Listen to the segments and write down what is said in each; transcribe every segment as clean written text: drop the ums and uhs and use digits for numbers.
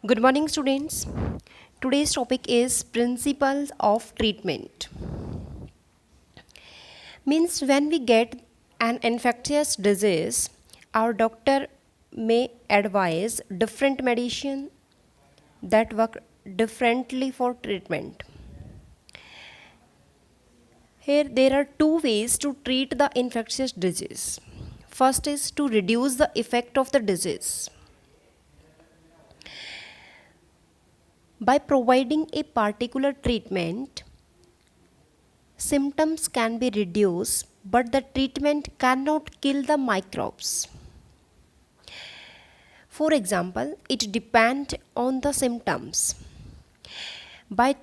Good morning, students. Today's topic is principles of treatment. Means when we get an infectious disease, our doctor may advise different medicine that work differently for treatment. Here there are two ways to treat the infectious disease. First is to reduce the effect of the disease. By providing a particular treatment, symptoms can be reduced, but the treatment cannot kill the microbes. For example, it depends on the symptoms. By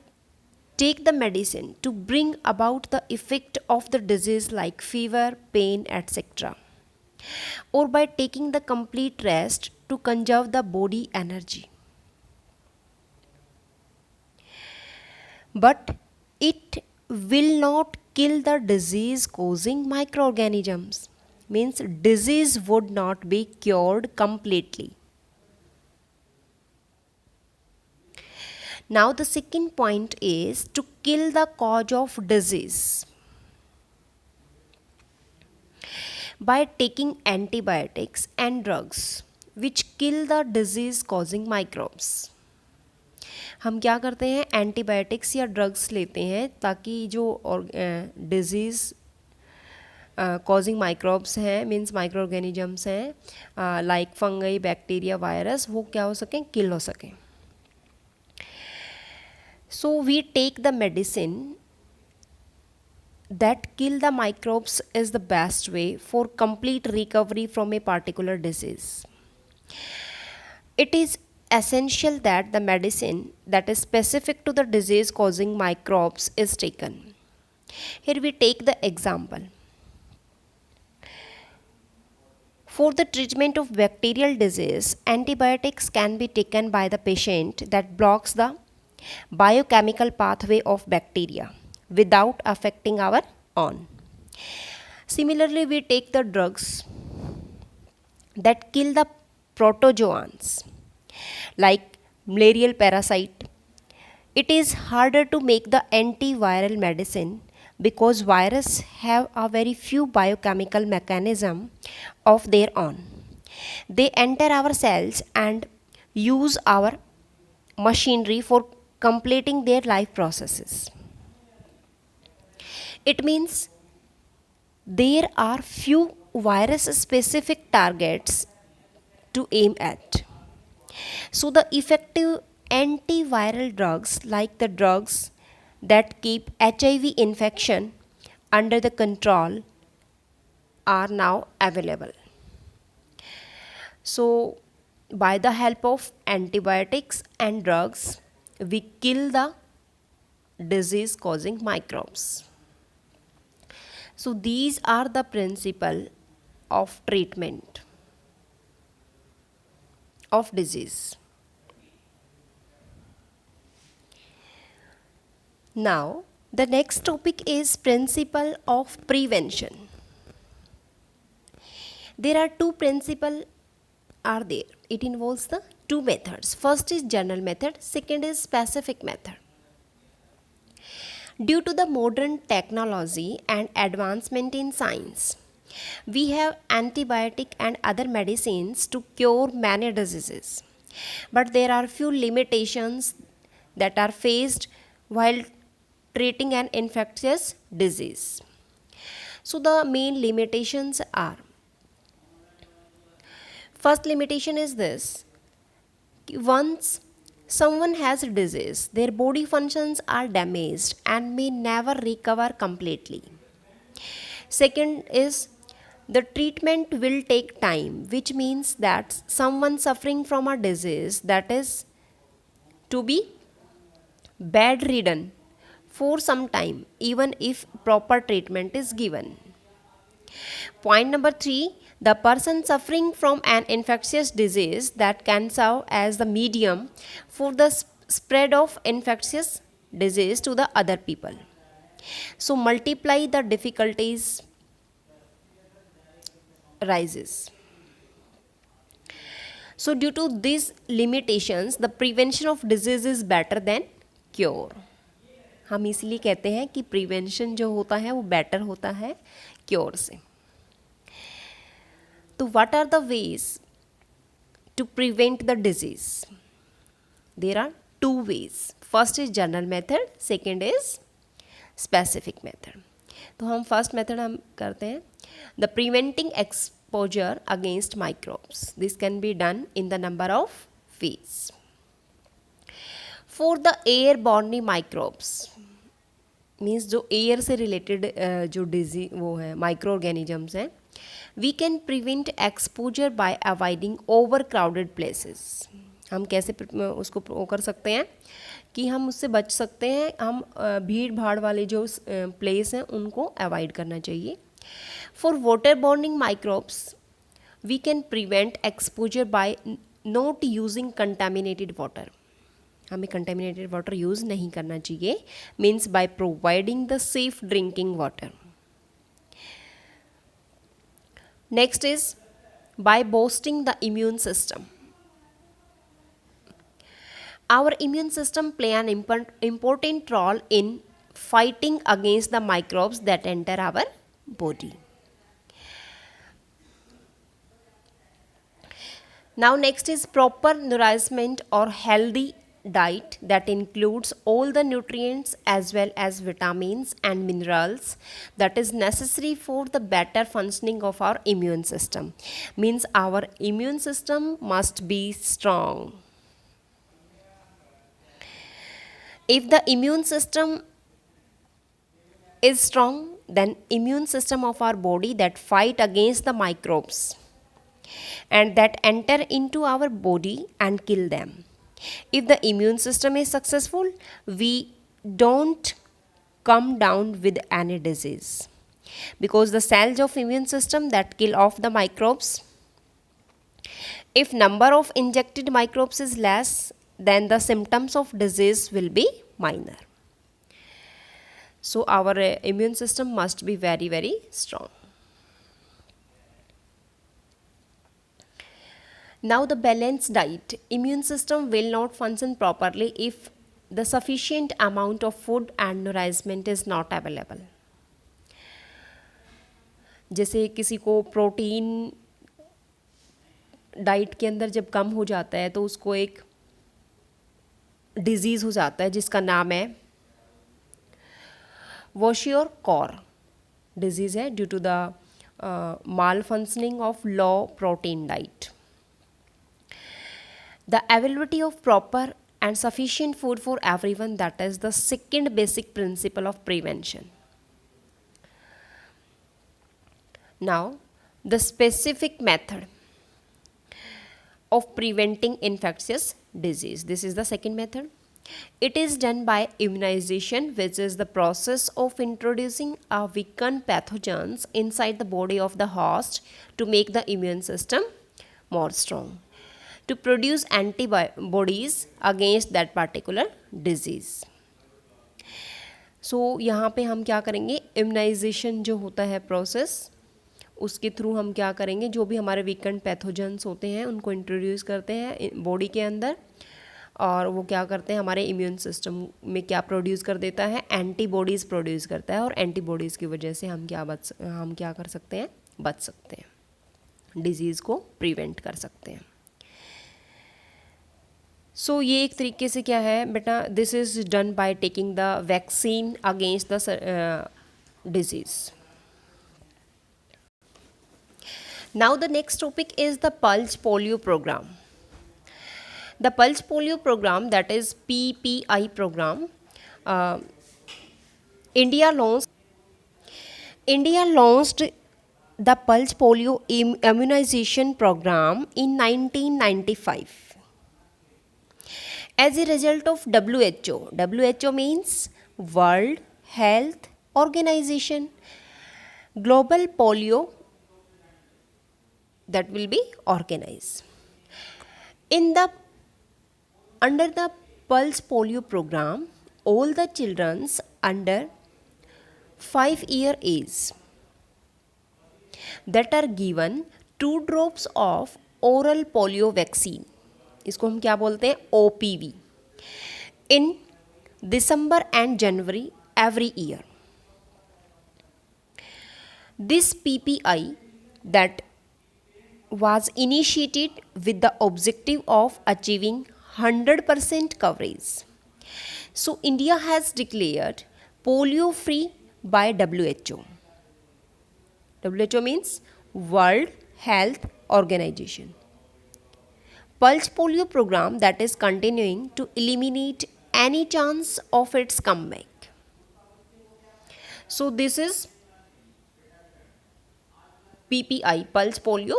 take the medicine to bring about the effect of the disease like fever, pain, etc. Or by taking the complete rest to conserve the body energy. But it will not kill the disease causing microorganisms. Means disease would not be cured completely. Now the second point is to kill the cause of disease. By taking antibiotics and drugs which kill the disease causing microbes. हम क्या करते हैं, antibiotics या drugs लेते हैं ताकि जो disease causing microbes हैं, मीन्स माइक्रो ऑर्गेनिजम्स हैं लाइक फंगई, बैक्टीरिया, वायरस, वो क्या हो सकें, किल हो सकें. So we take the medicine that kill the microbes is the best way for complete recovery from a particular disease. It is essential that the medicine that is specific to the disease causing microbes is taken. Here we take the example. For the treatment of bacterial disease, antibiotics can be taken by the patient that blocks the biochemical pathway of bacteria without affecting our own. Similarly, we take the drugs that kill the protozoans like malarial parasite. It is harder to make the antiviral medicine because viruses have a very few biochemical mechanism of their own. They enter our cells and use our machinery for completing their life processes. It means there are few virus specific targets to aim at. So the effective antiviral drugs like the drugs that keep HIV infection under the control are now available. So by the help of antibiotics and drugs, we kill the disease causing microbes. So these are the principle of treatment of disease. Now the next topic is principle of prevention. There are two principles are there. It involves the two methods. First is general method, second is specific method. Due to the modern technology and advancement in science, we have antibiotic and other medicines to cure many diseases. But there are few limitations that are faced while treating an infectious disease. So the main limitations are, first limitation is this: once someone has a disease, their body functions are damaged and may never recover completely. Second is the treatment will take time, which means that someone suffering from a disease that is to be bedridden for some time, even if proper treatment is given. Point number 3, the person suffering from an infectious disease that can serve as the medium for the spread of infectious disease to the other people. So multiply the difficulties rises. So due to these limitations, the prevention of disease is better than cure. हम इसीलिए कहते हैं कि prevention जो होता है वो better होता है क्योर से. तो what are the ways to prevent the disease? There are two ways. First is general method, second is specific method. तो हम फर्स्ट मेथड हम करते हैं the preventing exposure against microbes. This can be done in the number of ways. For the airborne microbes means जो air से related जो disease वो है माइक्रो ऑर्गेनिजम्स हैं, we can prevent exposure by avoiding overcrowded places. हम कैसे उसको कर सकते हैं कि हम उससे बच सकते हैं. हम भीड़ भाड़ वाले जो प्लेस हैं उनको अवॉइड करना चाहिए. For water borne microbes we can prevent exposure by not using contaminated water. हमें कंटेमिनेटेड वाटर यूज़ नहीं करना चाहिए. Means by providing the safe drinking water. Next is by boosting the immune system. Our immune system play an important role in fighting against the microbes that enter our body. Now next is proper nourishment or healthy diet that includes all the nutrients as well as vitamins and minerals that is necessary for the better functioning of our immune system. Means our immune system must be strong. If the immune system is strong, then immune system of our body that fight against the microbes and that enter into our body and kill them. If the immune system is successful, we don't come down with any disease, because the cells of immune system that kill off the microbes, if number of injected microbes is less, then the symptoms of disease will be minor. So our immune system must be very, very strong. Now the balanced diet. Immune system will not function properly if the sufficient amount of food and nourishment is not available. जैसे किसी को protein diet के अंदर जब कम हो जाता है तो उसको एक डिजीज़ हो जाता है जिसका नाम है वॉशियोर-कोर डिजीज़ है due to the malfunctioning of low protein diet. The availability of proper and sufficient food for everyone, that is the second basic principle of prevention. Now the specific method of preventing infectious disease. This is the second method. It is done by immunization, which is the process of introducing a weakened pathogens inside the body of the host to make the immune system more strong, to produce antibodies against that particular disease. So यहाँ पे हम क्या करेंगे, immunisation जो होता है process, उसके through हम क्या करेंगे, जो भी हमारे वीकेंड पैथोजेंस होते हैं उनको इंट्रोड्यूस करते हैं बॉडी के अंदर, और वो क्या करते हैं हमारे इम्यून सिस्टम में क्या प्रोड्यूस कर देता है, एंटीबॉडीज़ प्रोड्यूस करता है, और एंटीबॉडीज़ की वजह से हम क्या कर सकते हैं, बच सकते हैं, डिजीज़ को प्रिवेंट कर सकते हैं. सो ये एक तरीके से क्या है बेटा, this is done by taking the vaccine against the disease. Now the next topic is the Pulse Polio program. The Pulse Polio program, that is PPI program, India launched the Pulse Polio immunization program in 1995 as a result of WHO. WHO means World Health Organization. Global polio that will be organized. Under the Pulse Polio program, all the children under 5-year age that are given 2 drops of oral polio vaccine, इसको हम क्या बोलते हैं, OPV, in December and January every year. This PPI that was initiated with the objective of achieving 100% coverage. So India has declared polio free by WHO. WHO means World Health Organization. Pulse polio program that is continuing to eliminate any chance of its comeback. So this is PPI, Pulse Polio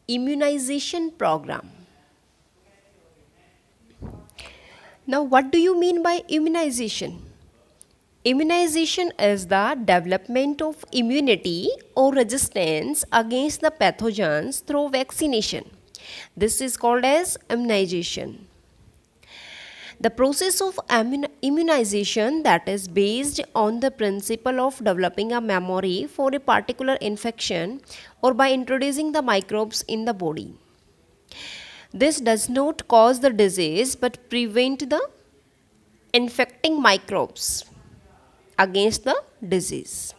Immunization Program. Now what do you mean by immunization? Immunization is the development of immunity or resistance against the pathogens through vaccination. This is called as immunization. The process of immunization that is based on the principle of developing a memory for a particular infection or by introducing the microbes in the body. This does not cause the disease but prevent the infecting microbes against the disease.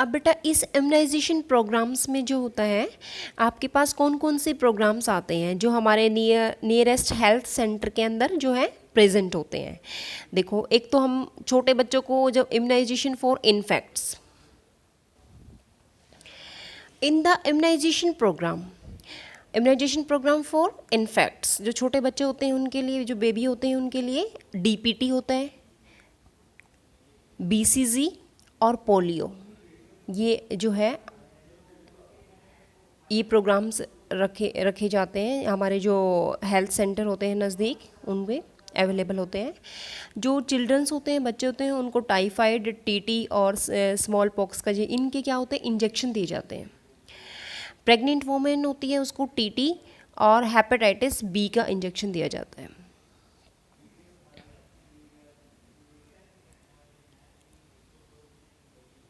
अब बेटा इस immunisation programmes में जो होता है, आपके पास कौन कौन से प्रोग्राम्स आते हैं जो हमारे नियरेस्ट हेल्थ सेंटर के अंदर जो है प्रेजेंट होते हैं. देखो, एक तो हम छोटे बच्चों को जब immunisation for infants, in the immunisation programme for infants, जो छोटे बच्चे होते हैं उनके लिए, जो बेबी होते हैं उनके लिए DPT होता है, BCG और पोलियो. ये जो है ये प्रोग्राम्स रखे जाते हैं, हमारे जो हेल्थ सेंटर होते हैं नज़दीक उनमें अवेलेबल होते हैं. जो चिल्ड्रंस होते हैं, बच्चे होते हैं, उनको टाइफाइड, TT और स्मॉल पॉक्स का जो इनके क्या होते हैं, इंजेक्शन दिए जाते हैं. प्रेग्नेंट वोमेन होती है, उसको TT और हेपेटाइटिस B का इंजेक्शन दिया जाता है.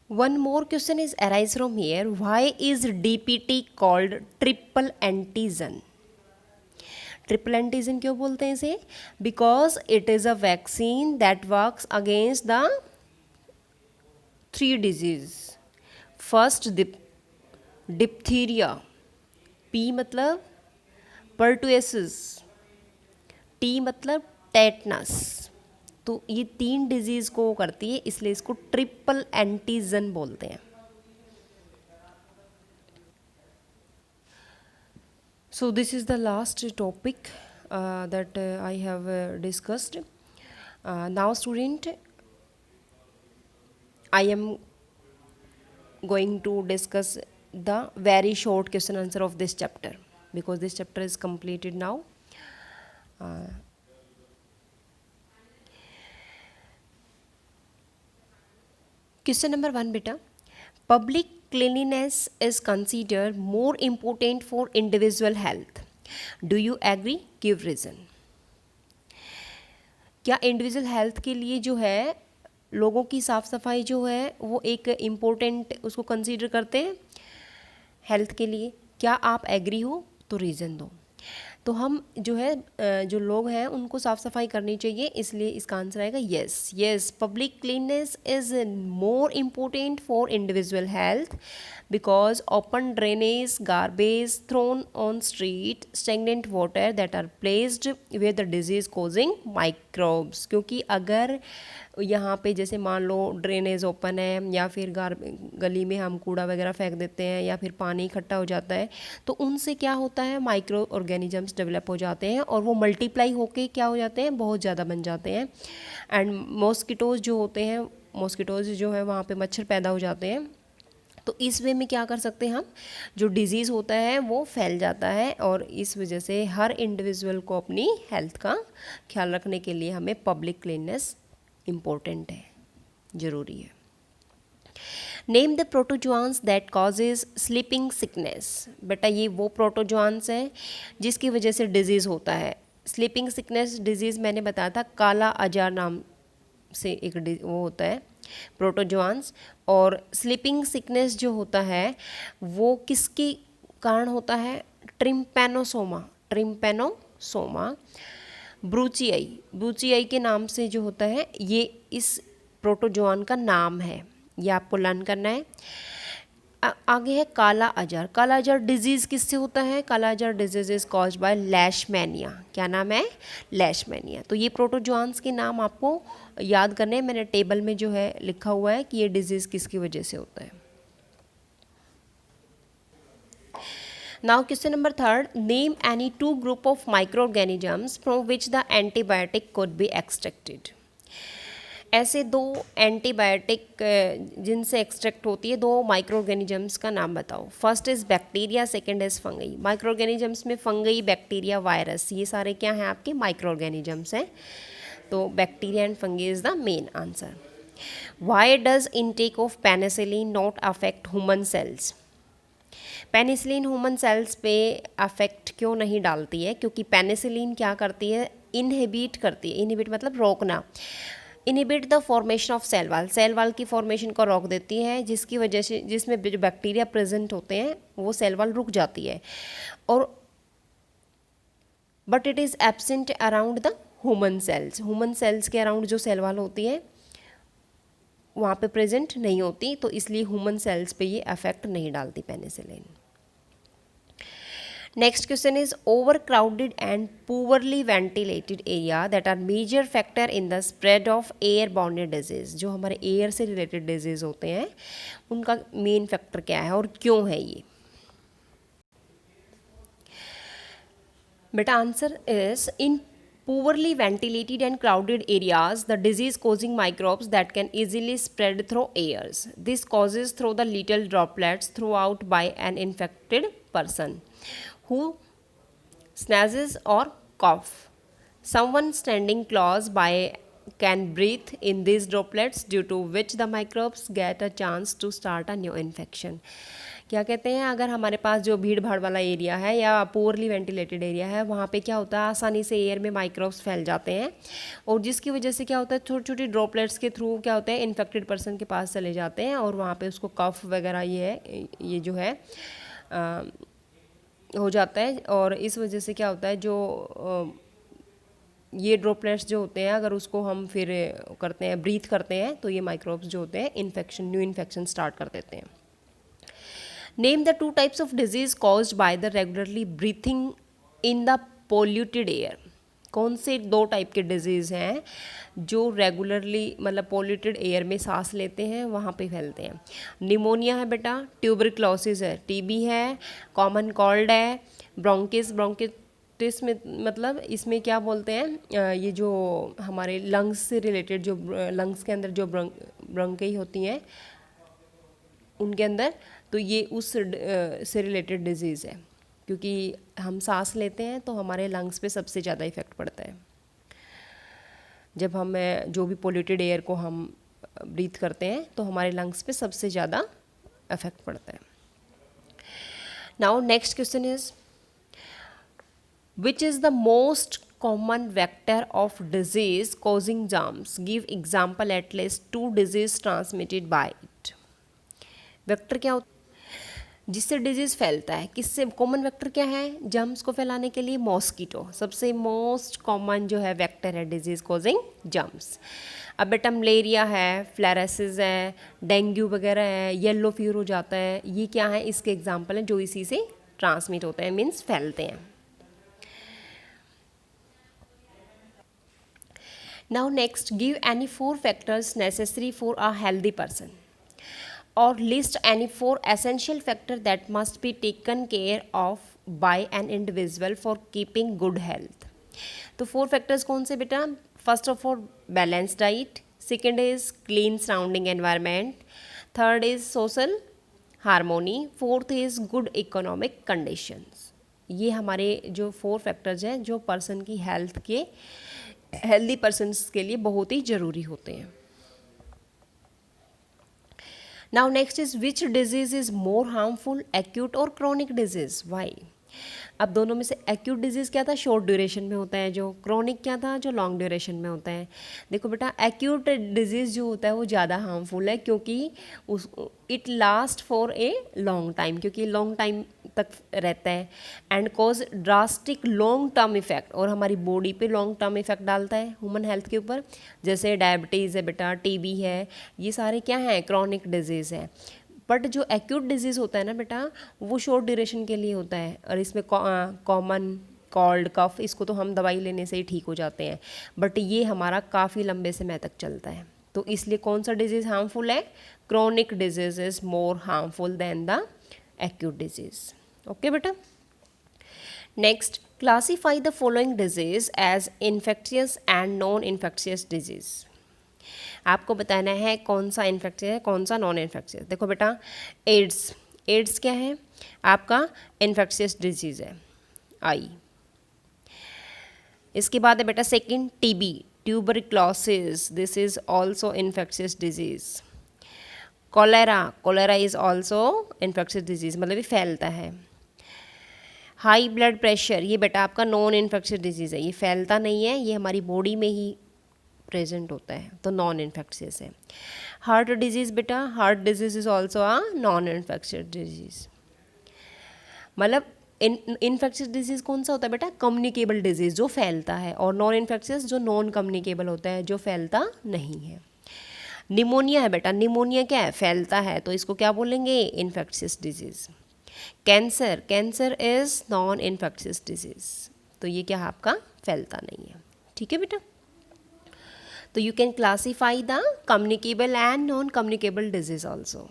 One more question is arise from here. Why is DPT called triple antigen? Triple antigen क्यों बोलते हैं इसे? Because it is a vaccine that works against the 3 disease. First diphtheria, P मतलब pertussis, T मतलब tetanus. तो ये 3 disease को करती है, इसलिए इसको ट्रिपल एंटीजन बोलते हैं. So this is the last topic that I have discussed. Now student, I am going to discuss the very short question answer of this chapter because this chapter is completed now. Question number 1 beta. Public cleanliness is considered more important for individual health. Do you agree? Give reason. क्या individual health के लिए जो है लोगों की साफ़ सफाई जो है वो एक इम्पोर्टेंट उसको कंसीडर करते हैं हेल्थ के लिए? क्या आप एग्री हो तो रीज़न दो. तो हम जो है जो लोग हैं उनको साफ़ सफाई करनी चाहिए, इसलिए इसका आंसर आएगा yes. Public cleanness is more important for individual health because open drainage, garbage thrown on street, stagnant water that are placed where the disease causing microbes. क्योंकि अगर यहाँ पे जैसे मान लो ड्रेनेज ओपन है या फिर गली में हम कूड़ा वगैरह फेंक देते हैं या फिर पानी इकट्ठा हो जाता है, तो उनसे क्या होता है, माइक्रो ऑर्गेनिजम्स डेवलप हो जाते हैं और वो मल्टीप्लाई होके क्या हो जाते हैं, बहुत ज़्यादा बन जाते हैं. एंड मॉस्किटोज़ जो होते हैं, मॉस्किटोज़ जो है वहाँ पे मच्छर पैदा हो जाते हैं. तो इस वे में क्या कर सकते हैं हम, जो डिज़ीज़ होता है वो फैल जाता है और इस वजह से हर इंडिविजुअल को अपनी हेल्थ का ख्याल रखने के लिए हमें पब्लिक क्लीननेस इम्पोर्टेंट है, ज़रूरी है. Name the protozoans that causes sleeping sickness. बेटा ये वो प्रोटोजोआंस हैं जिसकी वजह से डिजीज़ होता है. स्लीपिंग सिकनेस डिजीज़ मैंने बताया था, काला अजार नाम से एक वो होता है प्रोटोजोआन्स। और स्लीपिंग सिकनेस जो होता है वो किसके कारण होता है? ट्रिम्पैनोसोमा ब्रूचियाई के नाम से जो होता है, ये इस प्रोटोजोआन का नाम है, ये आपको लर्न करना है। आगे है काला अजहर। काला अजहर डिजीज़ किससे होता है? Kala azar disease is caused by Leishmania. क्या नाम है? लेशमैनिया। तो ये प्रोटोजोआन्स के नाम आपको याद करने हैं। मैंने टेबल में जो है लिखा हुआ है कि ये डिजीज़ किसकी वजह से होता है। Now question number 3, name any 2 group of micro organisms from which the antibiotic could be extracted. ऐसे 2 एंटीबायोटिक जिनसे एक्सट्रैक्ट होती है 2 माइक्रो ऑर्गेनिजम्स का नाम बताओ। First is bacteria, second is fungi. Micro organisms में फंगई, बैक्टीरिया, वायरस, ये सारे क्या हैं आपके? माइक्रो ऑर्गेनिजम्स हैं। तो bacteria and fungi is the main answer. Why does intake of penicillin not affect human cells? Penicillin human cells पे affect क्यों नहीं डालती है? क्योंकि पेनिसिलिन क्या करती है? इनहिबिट करती है। इनहिबिट मतलब रोकना। Inhibit the formation of cell wall की फॉर्मेशन को रोक देती है, जिसकी वजह से जिसमें जो बैक्टीरिया प्रेजेंट होते हैं वो सेल वाल रुक जाती है। और but it is absent around the human cells के अराउंड जो सेल वाल होती है वहाँ पे प्रेजेंट नहीं होती, तो इसलिए ह्यूमन सेल्स पे ये अफेक्ट नहीं डालती penicillin. Next question is overcrowded and poorly ventilated area that are major factor in the spread of airborne disease। जो हमारे एयर से रिलेटेड डिजीज होते हैं उनका मेन फैक्टर क्या है और क्यों है ये? बेटा answer is in poorly ventilated and crowded areas the disease causing microbes that can easily spread through airs. This causes through the little droplets throughout by an infected person who sneezes or cough. Someone standing close by can breathe in these droplets, due to which the microbes get a chance to start a new infection. क्या कहते हैं, अगर हमारे पास जो भीड़ भाड़ वाला area है या पुअरली वेंटिलेटेड एरिया है वहाँ पे क्या होता है, आसानी से एयर में माइक्रोब्स फैल जाते हैं और जिसकी वजह से क्या होता है छोटी छोटी ड्रॉपलेट्स के थ्रू क्या होता है इन्फेक्टेड पर्सन के पास चले जाते हैं और वहाँ पे उसको कफ वगैरह ये जो है हो जाता है। और इस वजह से क्या होता है जो ये ड्रॉपलेट्स जो होते हैं अगर उसको हम फिर करते हैं ब्रीथ करते हैं तो ये माइक्रोब्स जो होते हैं न्यू इन्फेक्शन स्टार्ट कर देते हैं। Name the 2 types of disease caused by the regularly breathing in the polluted air. कौन से 2 टाइप के डिजीज़ हैं जो रेगुलरली मतलब पोल्यूटेड एयर में सांस लेते हैं वहाँ पे फैलते हैं? निमोनिया है बेटा, ट्यूबरक्लोसिस है, टीबी है, कॉमन कोल्ड है, ब्रोंकिटिस में मतलब इसमें क्या बोलते हैं ये जो हमारे लंग्स से रिलेटेड जो लंग्स के अंदर जो ब्रोंकी होती हैं उनके अंदर, तो ये उस से रिलेटेड डिजीज़ है क्योंकि हम सांस लेते हैं तो हमारे लंग्स पे सबसे ज़्यादा इफ़ेक्ट पड़ता है। जब हम जो भी पोल्यूटेड एयर को हम ब्रीथ करते हैं तो हमारे लंग्स पे सबसे ज़्यादा इफ़ेक्ट पड़ता है। Now next question is which is the most common vector of disease causing germs? Give example at least 2 disease transmitted by it. Vector क्या होता है जिससे डिजीज़ फैलता है? किससे? कॉमन वेक्टर क्या है जर्म्स को फैलाने के लिए? मॉस्किटो सबसे मोस्ट कॉमन जो है वेक्टर है डिजीज़ कॉजिंग जर्म्स। अब बेटा मलेरिया है, फ्लैरेसिस है, डेंगू वगैरह है, येलो फीवर हो जाता है, ये क्या है इसके एग्जाम्पल हैं जो इसी से ट्रांसमिट होते हैं मीन्स फैलते हैं। Now next give any 4 factors necessary for a healthy person or list any 4 essential factors that must be taken care of by an individual for keeping good health। तो 4 factors कौन से बेटा? First of all balance diet, second is clean surrounding environment, third is social harmony, fourth is good economic conditions. ये हमारे जो 4 factors हैं जो person की हेल्दी पर्सनस के लिए बहुत ही ज़रूरी होते हैं। Now next is which disease is more harmful, acute or chronic disease? Why? अब दोनों में से एक्यूट डिजीज़ क्या था, शॉर्ट ड्यूरेशन में होता है, जो क्रोनिक क्या था, जो लॉन्ग ड्यूरेशन में होता है। देखो बेटा, एक्यूट डिजीज़ जो होता है वो ज़्यादा हार्मफुल है, क्योंकि उस it last for a long time, क्योंकि लॉन्ग टाइम तक रहता है, and cause drastic long term effect, और हमारी बॉडी पे लॉन्ग टर्म इफेक्ट डालता है ह्यूमन हेल्थ के ऊपर। जैसे डायबिटीज़ है बेटा, टीबी है, ये सारे क्या हैं, क्रॉनिक डिजीज़ है। बट जो एक्यूट डिजीज़ होता है ना बेटा, वो शॉर्ट ड्यूरेशन के लिए होता है, और इसमें कॉमन कॉल्ड कफ, इसको तो हम दवाई लेने से ही ठीक हो जाते हैं, बट ये हमारा काफ़ी लंबे समय तक चलता है। तो इसलिए कौन सा डिजीज़ हार्मफुल है, chronic disease is more harmful than the acute disease. Okay बेटा, next, classify the following disease as infectious and non infectious disease. आपको बताना है कौन सा इन्फेक्शियस है, कौन सा नॉन इन्फेक्शियस। देखो बेटा, एड्स, एड्स क्या है आपका, इन्फेक्शियस डिजीज़ है, आई। इसके बाद है बेटा second, TB, tuberculosis, this is also infectious disease. Cholera, cholera is also infectious disease, मतलब ये फैलता है। हाई ब्लड प्रेशर, ये बेटा आपका नॉन इन्फेक्शियस डिजीज़ है, ये फैलता नहीं है, ये हमारी बॉडी में ही प्रेजेंट होता है, तो नॉन इन्फेक्शियस है। हार्ट डिजीज़ बेटा, heart disease is also a non infectious disease. मतलब इन्फेक्शियस डिजीज़ कौन सा होता है बेटा, कम्युनिकेबल डिजीज़ जो फैलता है, और नॉन इन्फेक्शियस जो नॉन कम्युनिकेबल होता है, जो फैलता नहीं है। निमोनिया है बेटा, निमोनिया क्या है, फैलता है, तो इसको क्या बोलेंगे, infectious disease. Cancer, cancer is non infectious disease, तो ये क्या है आपका, फैलता नहीं है। ठीक है बेटा, तो you can classify the communicable and non communicable disease also.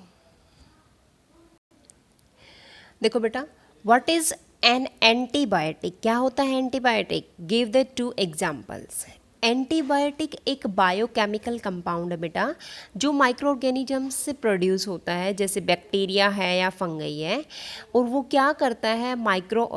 देखो बेटा, व्हाट इज एन एंटीबायोटिक, क्या होता है antibiotic, give the 2 examples. Antibiotic एक बायोकेमिकल कंपाउंड है बेटा, जो माइक्रो ऑर्गेनिजम्स से प्रोड्यूस होता है, जैसे बैक्टीरिया है या फंगई है, और वो क्या करता है, माइक्रो